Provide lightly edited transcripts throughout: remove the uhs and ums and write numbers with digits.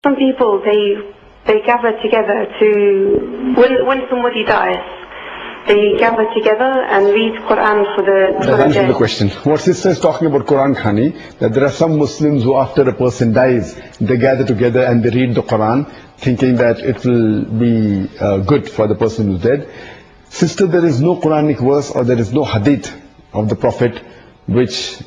Some people they gather together to when somebody dies, they gather together and read Quran for the Answer the question. What sister is talking about Quran Khani, that there are some Muslims who after a person dies, they gather together and they read the Quran, thinking that it will be good for the person who's dead. Sister, there is no Quranic verse or there is no hadith of the Prophet which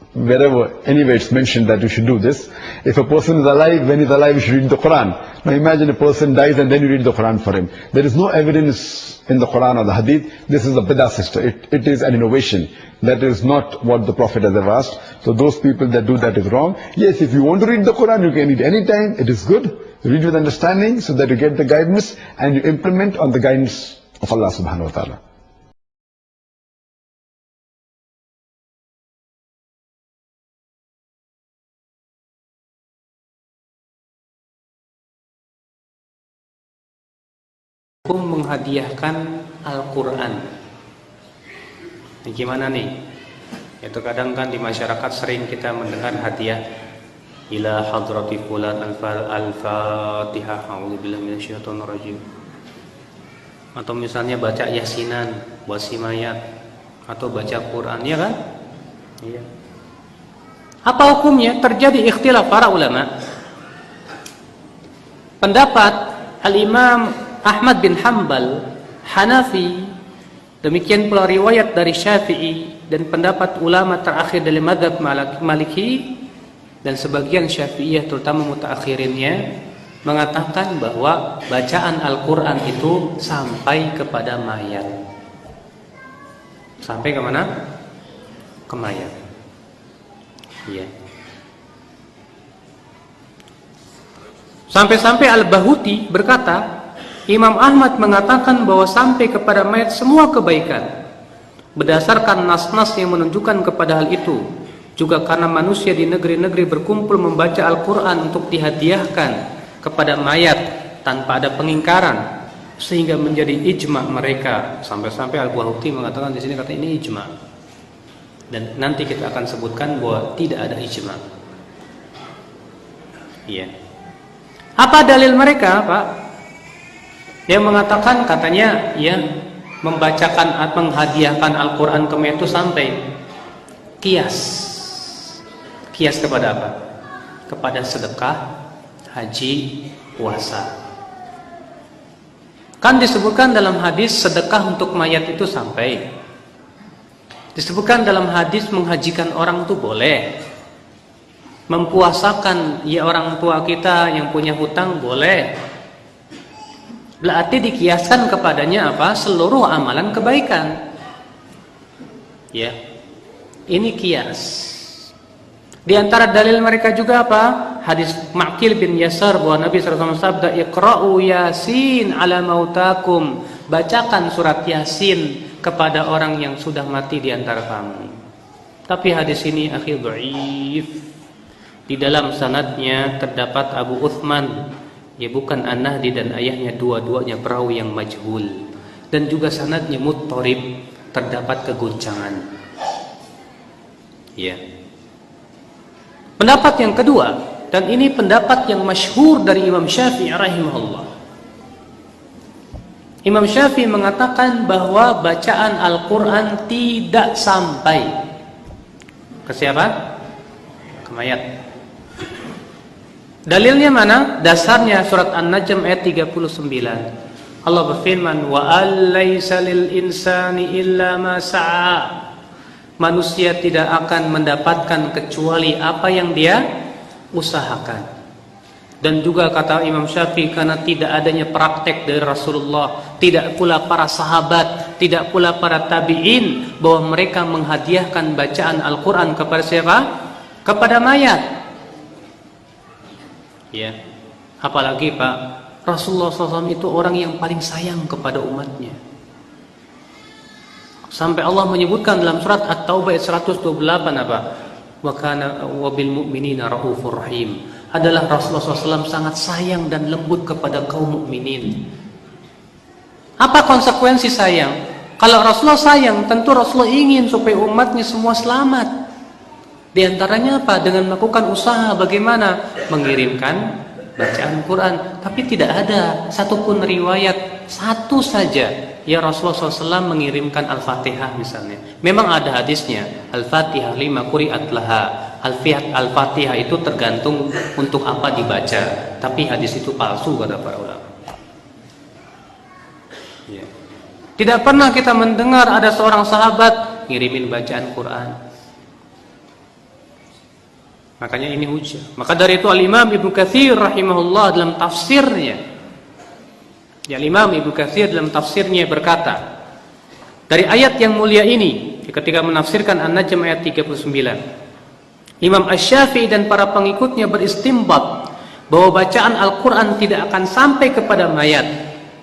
wherever, anywhere it's mentioned that you should do this. If a person is alive, when he's alive, you should read the Quran. Now imagine a person dies and then you read the Quran for him. There is no evidence in the Quran or the Hadith. This is a bid'ah, sister. It is an innovation. That is not what the Prophet has ever asked. So those people that do that is wrong. Yes, if you want to read the Quran, you can read any time. It is good. Read with understanding so that you get the guidance and you implement on the guidance of Allah subhanahu wa ta'ala. Hukum menghadiahkan Al-Quran. Ini gimana nih? Itu kadang kan di masyarakat sering kita mendengar hadiah ila hadrati fulan al-fatihah a'udzubillahi minasyaitonir rajim. Atau misalnya baca yasinan buat si mayat atau baca Quran, ya kan? Iya. Apa hukumnya? Terjadi ikhtilaf para ulama. Pendapat Al-Imam Ahmad bin Hanbal, Hanafi, demikian pula riwayat dari Syafi'i dan pendapat ulama terakhir dari mazhab Maliki dan sebagian Syafi'iyah terutama mutaakhirinnya mengatakan bahwa bacaan Al-Quran itu sampai kepada mayat. Sampai ke mana? Ke mayat. Iya. Sampai-sampai Al-Bahuti berkata, Imam Ahmad mengatakan bahwa sampai kepada mayat semua kebaikan berdasarkan nas-nas yang menunjukkan kepada hal itu, juga karena manusia di negeri-negeri berkumpul membaca Al-Quran untuk dihadiahkan kepada mayat tanpa ada pengingkaran sehingga menjadi ijma mereka. Sampai-sampai Al-Bahuti mengatakan di sini kata ini ijma, dan nanti kita akan sebutkan bahwa tidak ada ijma. Iya. Apa dalil mereka, Pak? Yang mengatakan katanya ya membacakan atau menghadiahkan Al-Quran ke mayat itu sampai kias. Kias kepada apa? Kepada sedekah, haji, puasa. Kan disebutkan dalam hadis sedekah untuk mayat itu sampai. Disebutkan dalam hadis menghajikan orang itu boleh. Mempuasakan ya orang tua kita yang punya hutang boleh. Berarti dikiaskan kepadanya apa? Seluruh amalan kebaikan. Ya. Ini kias. Di antara dalil mereka juga apa? Hadis Ma'qil bin Yasar bahwa Nabi SAW sabda, "Iqra'u Yasin ala mautakum." Bacakan surat Yasin kepada orang yang sudah mati di antara kamu. Tapi hadis ini akhir dhaif. Di dalam sanadnya terdapat Abu Uthman, ya bukan An-Nahdi, dan ayahnya dua-duanya perawi yang majhul, dan juga sanadnya muttarib, terdapat keguncangan. Ya. Pendapat yang kedua, dan ini pendapat yang masyhur dari Imam Syafi'i rahimahullah. Imam Syafi'i mengatakan bahwa bacaan Al-Quran tidak sampai ke siapa? Ke mayat. Dalilnya mana? Dasarnya surat An-Najm ayat 39. Allah berfirman, "Wa alaysa lil insani illa ma sa'a." Manusia tidak akan mendapatkan kecuali apa yang dia usahakan. Dan juga kata Imam Syafi'i, karena tidak adanya praktek dari Rasulullah, tidak pula para sahabat, tidak pula para tabi'in, bahwa mereka menghadiahkan bacaan Al-Quran kepada siapa? Kepada mayat. Ya, apalagi Pak, Rasulullah SAW itu orang yang paling sayang kepada umatnya. Sampai Allah menyebutkan dalam surat At-Taubah ayat 128 apa? Wa kana wabil mu'minina raufur rahim. Adalah Rasulullah SAW sangat sayang dan lembut kepada kaum mukminin. Apa konsekuensi sayang? Kalau Rasulullah sayang, tentu Rasulullah ingin supaya umatnya semua selamat. Di antaranya apa? Dengan melakukan usaha bagaimana mengirimkan bacaan Quran, tapi tidak ada satupun riwayat satu saja ya Rasulullah SAW mengirimkan Al-Fatihah misalnya. Memang ada hadisnya, Al-Fatihah lima quri'at laha. Al-Fatihah itu tergantung untuk apa dibaca, tapi hadis itu palsu kata para ulama. Ya. Tidak pernah kita mendengar ada seorang sahabat ngirimin bacaan Quran. Makanya ini hujah. Maka dari itu Al-Imam Ibnu Katsir rahimahullah dalam tafsirnya, Al-Imam Ibnu Katsir dalam tafsirnya berkata, dari ayat yang mulia ini ketika menafsirkan An-Najm ayat 39, Imam Asy-Syafi'i dan para pengikutnya beristimbat bahwa bacaan Al-Quran tidak akan sampai kepada mayat,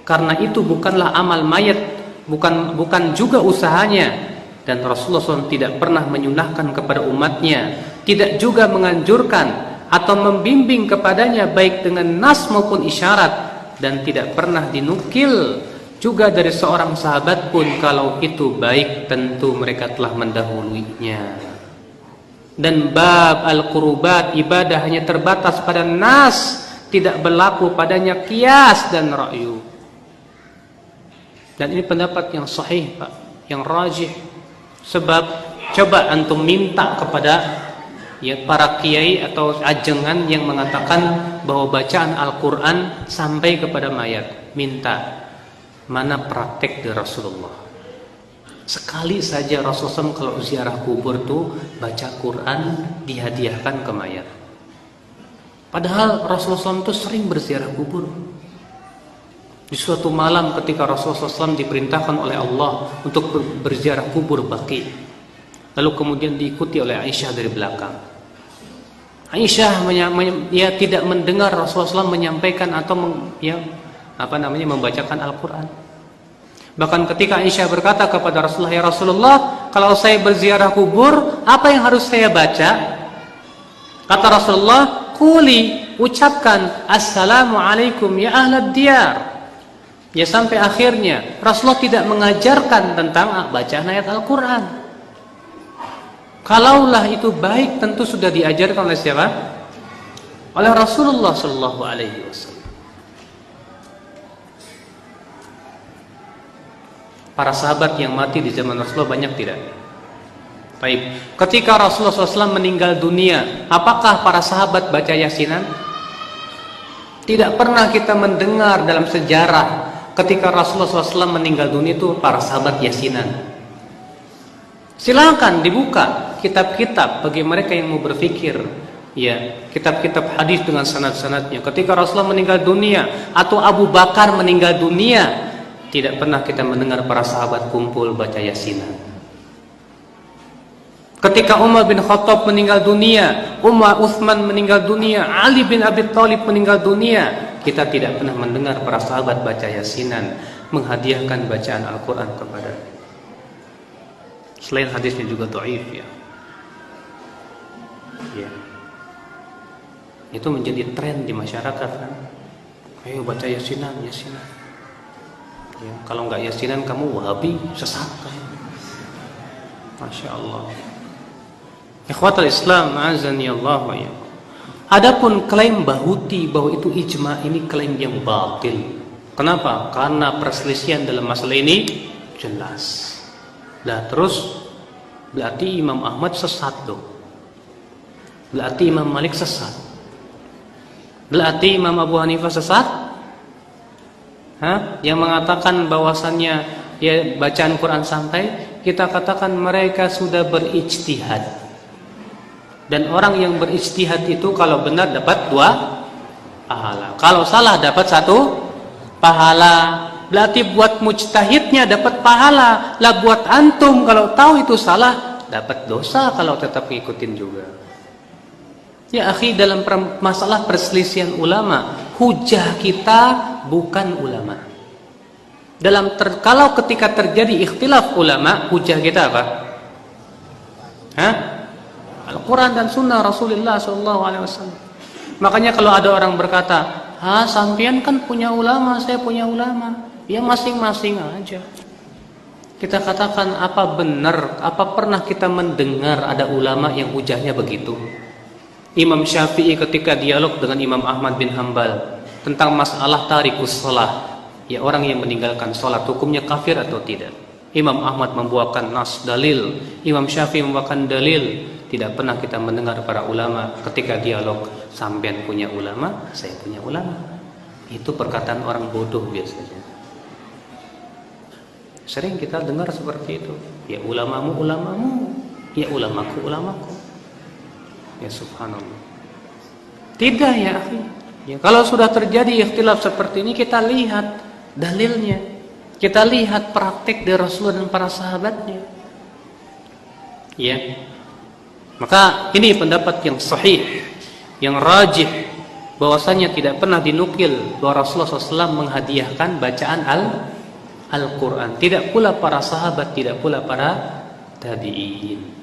karena itu bukanlah amal mayat, bukan juga usahanya. Dan Rasulullah SAW tidak pernah menyunahkan kepada umatnya, tidak juga menganjurkan atau membimbing kepadanya baik dengan nas maupun isyarat, dan tidak pernah dinukil juga dari seorang sahabat pun kalau itu baik tentu mereka telah mendahulunya. Dan bab al-qurubat ibadah hanya terbatas pada nas, tidak berlaku padanya qiyas dan ra'yu. Dan ini pendapat yang sahih Pak, yang rajih. Sebab coba antum minta kepada ya para kiai atau ajengan yang mengatakan bahwa bacaan Al-Quran sampai kepada mayat, minta mana praktek dari Rasulullah. Sekali saja Rasulullah kalau ziarah kubur tuh baca Quran dihadiahkan ke mayat. Padahal Rasulullah itu sering berziarah kubur. Di suatu malam ketika Rasulullah SAW diperintahkan oleh Allah untuk berziarah kubur Baqi, lalu kemudian diikuti oleh Aisyah dari belakang. Aisyah dia tidak mendengar Rasulullah SAW menyampaikan atau membacakan Al-Quran. Bahkan ketika Aisyah berkata kepada Rasulullah, ya Rasulullah, kalau saya berziarah kubur, apa yang harus saya baca? Kata Rasulullah, quli, ucapkan Assalamualaikum ya ahlad diyar. Ya sampai akhirnya Rasulullah tidak mengajarkan tentang bacaan ayat Al-Quran. Kalaulah itu baik, tentu sudah diajarkan oleh siapa? Oleh Rasulullah Sallallahu Alaihi Wasallam. Para sahabat yang mati di zaman Rasulullah banyak tidak? Baik. Ketika Rasulullah SAW meninggal dunia, apakah para sahabat baca yasinan? Tidak pernah kita mendengar dalam sejarah ketika Rasulullah SAW meninggal dunia itu para sahabat yasinan. Silakan dibuka kitab-kitab bagi mereka yang mau berpikir, ya, kitab-kitab hadis dengan sanad-sanadnya. Ketika Rasulullah meninggal dunia atau Abu Bakar meninggal dunia, tidak pernah kita mendengar para sahabat kumpul baca yasinan. Ketika Umar bin Khattab meninggal dunia, Utsman meninggal dunia, Ali bin Abi Thalib meninggal dunia, kita tidak pernah mendengar para sahabat baca yasinan, menghadiahkan bacaan Al-Quran kepada. Selain hadisnya juga dhaif ya. Ya. Itu menjadi tren di masyarakat kan. Ayo baca yasinan. Ya, kalau enggak yasinan kamu Wahabi, sesat kan. Masya Allah. Ikhwatul Islam, azani Allah wa iyyakum. Adapun klaim Bahuti bahwa itu ijma, ini klaim yang batil. Kenapa? Karena perselisihan dalam masalah ini jelas. Nah terus berarti Imam Ahmad sesat loh. Berarti Imam Malik sesat. Berarti Imam Abu Hanifah sesat? Yang mengatakan bahwasannya ya bacaan Quran sampai, kita katakan mereka sudah berijtihad. Dan orang yang berijtihad itu kalau benar dapat 2 pahala, kalau salah dapat 1 pahala. Berarti buat mujtahidnya dapat pahala, lah buat antum kalau tahu itu salah dapat dosa kalau tetap ngikutin juga. Ya akhi, dalam masalah perselisihan ulama, hujah kita bukan ulama. Kalau ketika terjadi ikhtilaf ulama, hujah kita apa? Al-Quran dan Sunnah Rasulullah SAW. Makanya kalau ada orang berkata, sampean kan punya ulama, saya punya ulama, ya masing-masing aja. Kita katakan, apa benar, apa pernah kita mendengar ada ulama yang hujahnya begitu? Imam Syafi'i ketika dialog dengan Imam Ahmad bin Hambal tentang masalah tarikus shalah, ya orang yang meninggalkan sholat hukumnya kafir atau tidak. Imam Ahmad membawakan nas dalil, Imam Syafi'i membawakan dalil. Tidak pernah kita mendengar para ulama ketika dialog, sampean punya ulama, saya punya ulama. Itu perkataan orang bodoh biasanya. Sering kita dengar seperti itu. Ya ulamamu ulamamu, ya ulamaku ulamaku. Ya subhanallah. Tidak ya akhi. Ya, kalau sudah terjadi ikhtilaf seperti ini, kita lihat dalilnya. Kita lihat praktik dari Rasulullah dan para sahabatnya. Ya. Maka ini pendapat yang sahih, yang rajih, bahwasanya tidak pernah dinukil bahwa Rasulullah SAW menghadiahkan bacaan Al-Quran. Tidak pula para sahabat, tidak pula para tabi'in.